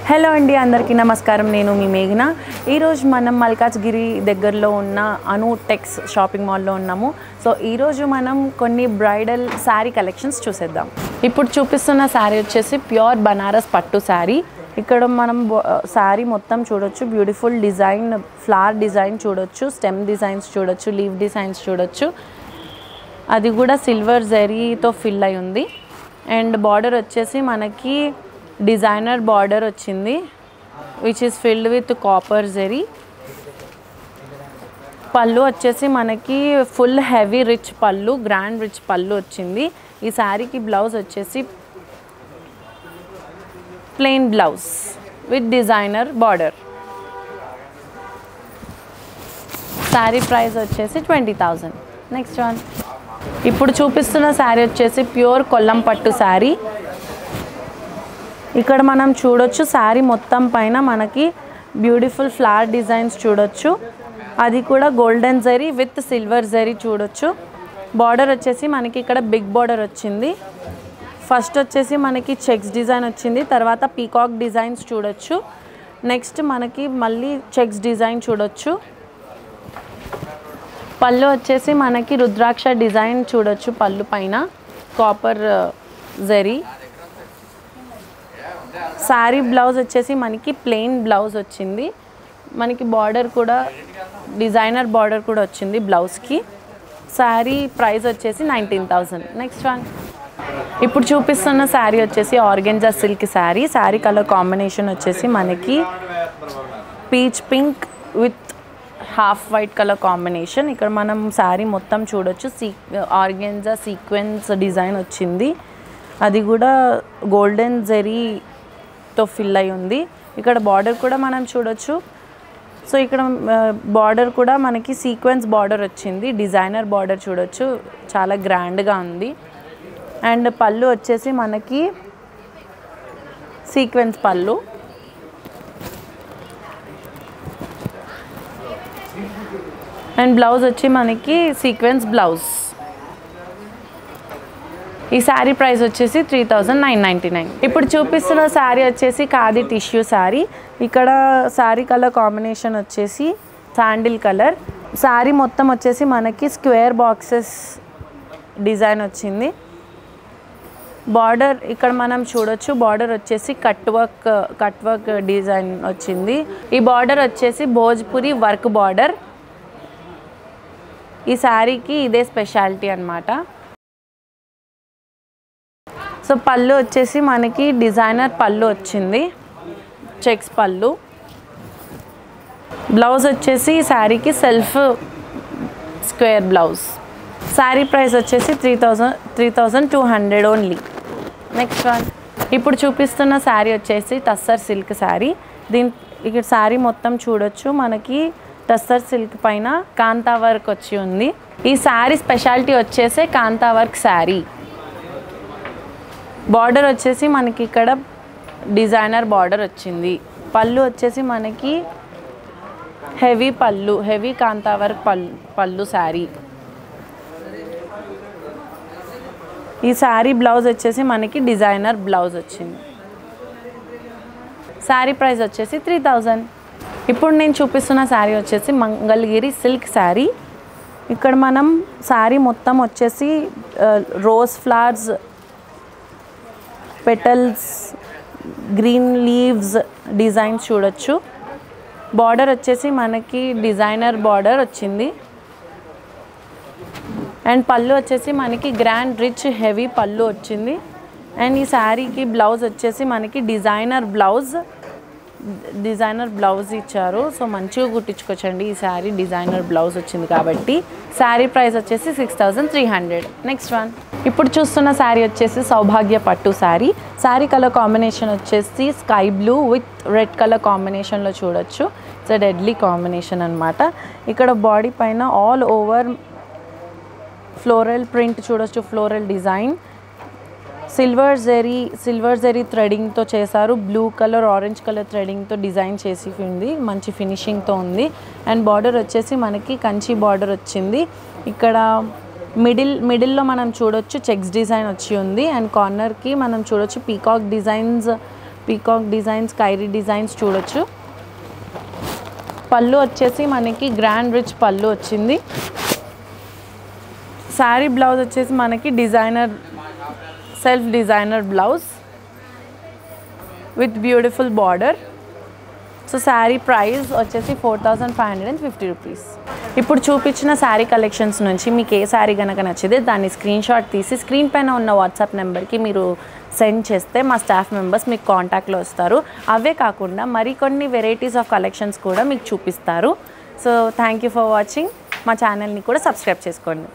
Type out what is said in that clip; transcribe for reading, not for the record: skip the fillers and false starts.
Hello అండి, అందరికీ నమస్కారం. నేను మీ మేఘన. ఈరోజు మనం మల్కాజ్గిరి దగ్గరలో ఉన్న అను టెక్స్ షాపింగ్ మాల్లో ఉన్నాము. సో ఈరోజు మనం కొన్ని బ్రైడల్ శారీ కలెక్షన్స్ చూసేద్దాం. ఇప్పుడు చూపిస్తున్న శారీ వచ్చేసి ప్యూర్ బనారస్ పట్టు శారీ. ఇక్కడ మనం శారీ మొత్తం చూడొచ్చు. బ్యూటిఫుల్ డిజైన్, ఫ్లవర్ డిజైన్ చూడొచ్చు, స్టెమ్ డిజైన్స్ చూడొచ్చు, లీవ్ డిజైన్స్ చూడొచ్చు. అది కూడా సిల్వర్ జరీతో ఫిల్ అయి ఉంది. అండ్ బార్డర్ వచ్చేసి మనకి డిజైనర్ బార్డర్ వచ్చింది, which is filled with copper zari. పళ్ళు వచ్చేసి మనకి ఫుల్ హెవీ రిచ్ పళ్ళు, గ్రాండ్ రిచ్ పళ్ళు వచ్చింది. ఈ శారీకి బ్లౌజ్ వచ్చేసి plain blouse with designer border. Sari price వచ్చేసి 20,000. Next one. ఇప్పుడు చూపిస్తున్న శారీ వచ్చేసి ప్యూర్ కొల్లం పట్టు శారీ. ఇక్కడ మనం చూడొచ్చు శారీ మొత్తం పైన మనకి బ్యూటిఫుల్ ఫ్లవర్ డిజైన్స్ చూడొచ్చు. అది కూడా golden zari with silver zari చూడొచ్చు. బార్డర్ వచ్చేసి మనకి ఇక్కడ బిగ్ బార్డర్ వచ్చింది. ఫస్ట్ వచ్చేసి మనకి చెక్స్ డిజైన్ వచ్చింది, తర్వాత పీకాక్ డిజైన్స్ చూడొచ్చు. నెక్స్ట్ మనకి మళ్ళీ చెక్స్ డిజైన్ చూడొచ్చు. పళ్ళు వచ్చేసి మనకి రుద్రాక్ష డిజైన్ చూడొచ్చు. పళ్ళు పైన కాపర్ జరీ. శారీ బ్లౌజ్ వచ్చేసి మనకి ప్లెయిన్ బ్లౌజ్ వచ్చింది. మనకి బార్డర్ కూడా డిజైనర్ బార్డర్ కూడా వచ్చింది బ్లౌజ్కి. శారీ ప్రైస్ వచ్చేసి 19,000. Next one. ఇప్పుడు చూపిస్తున్న శారీ వచ్చేసి organza silk sari. Sari colour combination వచ్చేసి మనకి peach pink with half white colour combination. ఇక్కడ మనం శారీ మొత్తం చూడొచ్చు. ఆర్గెంజా సీక్వెన్స్ డిజైన్ వచ్చింది, అది కూడా గోల్డెన్ జరీతో ఫిల్ అయి ఉంది. ఇక్కడ బార్డర్ కూడా మనం చూడొచ్చు. సో ఇక్కడ బార్డర్ కూడా మనకి సీక్వెన్స్ బార్డర్ వచ్చింది, డిజైనర్ బార్డర్ చూడొచ్చు, చాలా గ్రాండ్గా ఉంది. అండ్ పళ్ళు వచ్చేసి మనకి సీక్వెన్స్ పళ్ళు. అండ్ బ్లౌజ్ వచ్చి మనకి సీక్వెన్స్ బ్లౌజ్. ఈ శారీ ప్రైస్ వచ్చేసి 3,999. ఇప్పుడు చూపిస్తున్న శారీ వచ్చేసి ఖాదీ టిష్యూ శారీ. ఇక్కడ శారీ కలర్ కాంబినేషన్ వచ్చేసి శాండిల్ కలర్. శారీ మొత్తం వచ్చేసి మనకి స్క్వేర్ బాక్సెస్ డిజైన్ వచ్చింది. బార్డర్ ఇక్కడ మనం చూడొచ్చు. బార్డర్ వచ్చేసి కట్ వర్క్ డిజైన్ వచ్చింది. ఈ బార్డర్ వచ్చేసి భోజ్పురి వర్క్ బార్డర్. ఈ శారీకి ఇదే స్పెషాలిటీ అన్నమాట. సో పళ్ళు వచ్చేసి మనకి డిజైనర్ పళ్ళు వచ్చింది, చెక్స్ పళ్ళు. బ్లౌజ్ వచ్చేసి ఈ శారీకి self square blouse. Sari price వచ్చేసి 3,200 ఓన్లీ. Next one. ఇప్పుడు చూపిస్తున్న శారీ వచ్చేసి టస్సర్ సిల్క్ శారీ. ఇక్కడ శారీ మొత్తం చూడొచ్చు. మనకి టస్సర్ సిల్క్ పైన కాంతా వర్క్ వచ్చి ఉంది. ఈ శారీ స్పెషాలిటీ వచ్చేసి కాంతా వర్క్ శారీ. బార్డర్ వచ్చేసి మనకి ఇక్కడ డిజైనర్ బార్డర్ వచ్చింది. పళ్ళు వచ్చేసి మనకి హెవీ పళ్ళు, హెవీ కాంతా వర్క్ పళ్ళు శారీ. ఈ శారీ బ్లౌజ్ వచ్చేసి మనకి డిజైనర్ బ్లౌజ్ వచ్చింది. శారీ ప్రైస్ వచ్చేసి 3,000. ఇప్పుడు నేను చూపిస్తున్న శారీ వచ్చేసి మంగళగిరి సిల్క్ శారీ. ఇక్కడ మనం శారీ మొత్తం వచ్చేసి rose flowers, petals, green leaves designs చూడొచ్చు. బార్డర్ వచ్చేసి మనకి డిజైనర్ బార్డర్ వచ్చింది. అండ్ పళ్ళు వచ్చేసి మనకి గ్రాండ్ రిచ్ హెవీ పళ్ళు వచ్చింది. అండ్ ఈ శారీకి బ్లౌజ్ వచ్చేసి మనకి డిజైనర్ బ్లౌజ్ ఇచ్చారు. సో మంచిగా కుట్టించుకోవచ్చండి. ఈ శారీ డిజైనర్ బ్లౌజ్ వచ్చింది కాబట్టి. శారీ ప్రైస్ వచ్చేసి 6,300. Next one. ఇప్పుడు చూస్తున్న శారీ వచ్చేసి సౌభాగ్య పట్టు శారీ. శారీ కలర్ కాంబినేషన్ వచ్చేసి sky blue with red colour కాంబినేషన్లో చూడొచ్చు. ఇట్స్ అ డెడ్లీ కాంబినేషన్ అనమాట. ఇక్కడ బాడీ పైన ఆల్ ఓవర్ ఫ్లోరల్ ప్రింట్ చూడొచ్చు, ఫ్లోరల్ డిజైన్. సిల్వర్ జరీ థ్రెడింగ్తో చేశారు. బ్లూ కలర్, ఆరెంజ్ కలర్ థ్రెడింగ్తో డిజైన్ చేసి ఉంది, మంచి ఫినిషింగ్తో ఉంది. అండ్ బార్డర్ వచ్చేసి మనకి కంచి బార్డర్ వచ్చింది. ఇక్కడ మిడిల్లో మనం చూడొచ్చు చెక్స్ డిజైన్ వచ్చి ఉంది. అండ్ కార్నర్కి మనం చూడొచ్చు peacock designs peacock designs, Kyrie designs చూడొచ్చు. పళ్ళు వచ్చేసి మనకి గ్రాండ్ రిచ్ పళ్ళు వచ్చింది. శారీ బ్లౌజ్ వచ్చేసి మనకి designer, self designer blouse with beautiful border. So sari price వచ్చేసి 4550 రూపీస్. ఇప్పుడు చూపించిన శారీ కలెక్షన్స్ నుంచి మీకు ఏ శారీ కనుక నచ్చితే దాన్ని స్క్రీన్ షాట్ తీసి స్క్రీన్ పైన ఉన్న వాట్సాప్ నెంబర్కి మీరు సెండ్ చేస్తే మా స్టాఫ్ మెంబర్స్ మీకు కాంటాక్ట్లో వస్తారు. అవే కాకుండా మరికొన్ని వెరైటీస్ ఆఫ్ కలెక్షన్స్ కూడా మీకు చూపిస్తారు. So thank you for watching. మా ఛానల్ని కూడా సబ్స్క్రైబ్ చేసుకోండి.